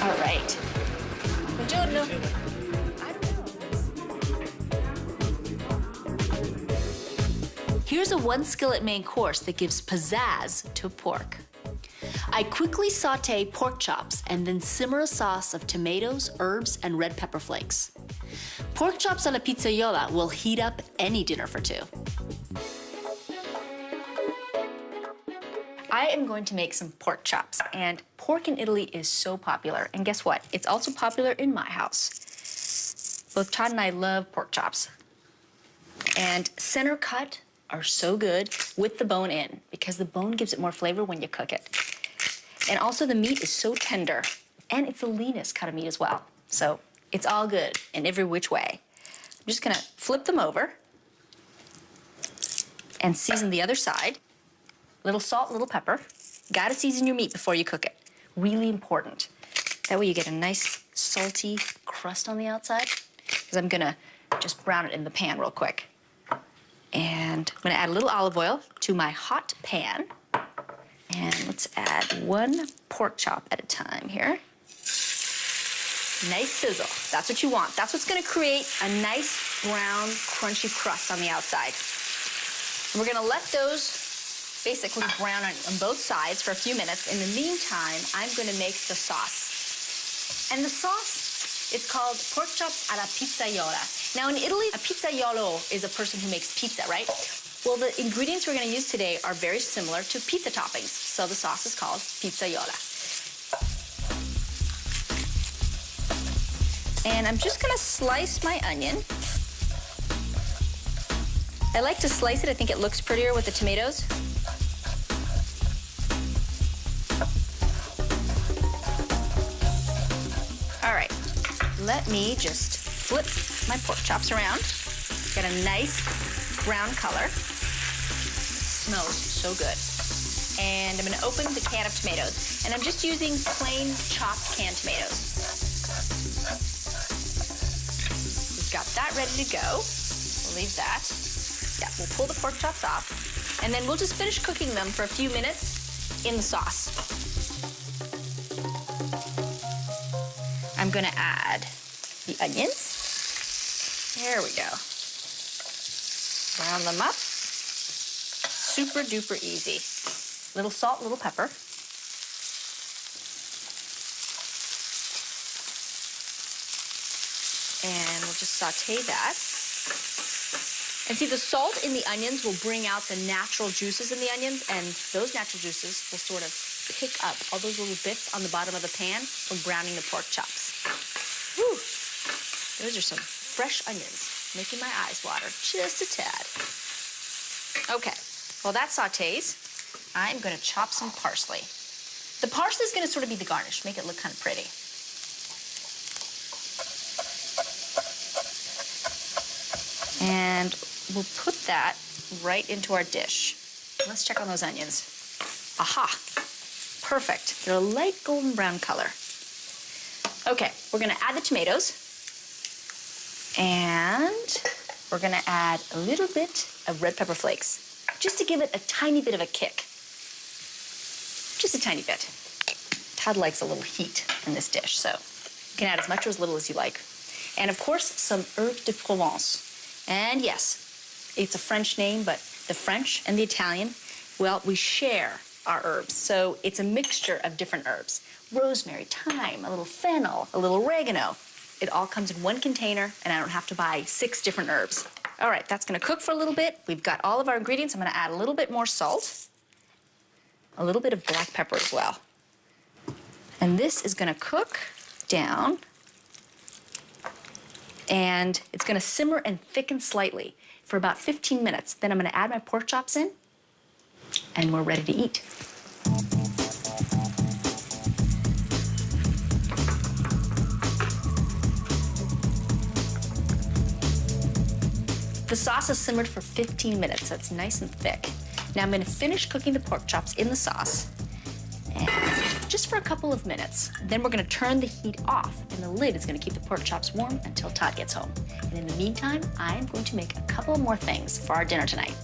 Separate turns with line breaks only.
All right. Buongiorno. I don't know. Here's a one-skillet main course that gives pizzazz to pork. I quickly saute pork chops and then simmer a sauce of tomatoes, herbs, and red pepper flakes. Pork chops alla Pizzaiola will heat up any dinner for two. I am going to make some pork chops, and pork in Italy is so popular. And guess what? It's also popular in my house. Both Todd and I love pork chops. And center cut are so good with the bone in, because the bone gives it more flavor when you cook it. And also the meat is so tender, and it's the leanest cut of meat as well. So it's all good in every which way. I'm just gonna flip them over and season the other side. Little salt, little pepper. Gotta season your meat before you cook it. Really important. That way you get a nice salty crust on the outside, because I'm gonna just brown it in the pan real quick. And I'm gonna add a little olive oil to my hot pan. And let's add one pork chop at a time here. Nice sizzle. That's what you want. That's what's gonna create a nice brown, crunchy crust on the outside. And we're gonna let those basically brown on both sides for a few minutes. In the meantime, I'm gonna make the sauce. And the sauce, it's called pork chops alla Pizzaiola. Now in Italy, a pizzaiolo is a person who makes pizza, right? Well, the ingredients we're gonna use today are very similar to pizza toppings, so the sauce is called Pizzaiola. And I'm just gonna slice my onion. I like to slice it, I think it looks prettier with the tomatoes. All right, let me just flip my pork chops around. Get a nice brown color. Smells so good. And I'm gonna open the can of tomatoes. And I'm just using plain chopped canned tomatoes. We've got that ready to go. We'll leave that. Yeah, we'll pull the pork chops off. And then we'll just finish cooking them for a few minutes in the sauce. I'm gonna add the onions. There we go. Brown them up. Super duper easy. Little salt, little pepper. And we'll just saute that. And see, the salt in the onions will bring out the natural juices in the onions, and those natural juices will sort of pick up all those little bits on the bottom of the pan from browning the pork chops. Whew. Those are some fresh onions, making my eyes water just a tad. Okay, while that sautés, I'm gonna chop some parsley. The parsley is gonna sort of be the garnish, make it look kind of pretty. And we'll put that right into our dish. Let's check on those onions. Aha, perfect. They're a light golden brown color. Okay, we're gonna add the tomatoes. And we're gonna add a little bit of red pepper flakes, just to give it a tiny bit of a kick. Just a tiny bit. Todd likes a little heat in this dish, so you can add as much or as little as you like. And of course, some herbes de Provence. And yes, it's a French name, but the French and the Italian, well, we share our herbs. So it's a mixture of different herbs. Rosemary, thyme, a little fennel, a little oregano. It all comes in one container, and I don't have to buy 6 different herbs. All right, that's gonna cook for a little bit. We've got all of our ingredients. I'm gonna add a little bit more salt, a little bit of black pepper as well. And this is gonna cook down, and it's gonna simmer and thicken slightly for about 15 minutes. Then I'm gonna add my pork chops in, and we're ready to eat. The sauce is simmered for 15 minutes, so it's nice and thick. Now I'm gonna finish cooking the pork chops in the sauce, and just for a couple of minutes. Then we're gonna turn the heat off, and the lid is gonna keep the pork chops warm until Todd gets home. And in the meantime, I am going to make a couple more things for our dinner tonight.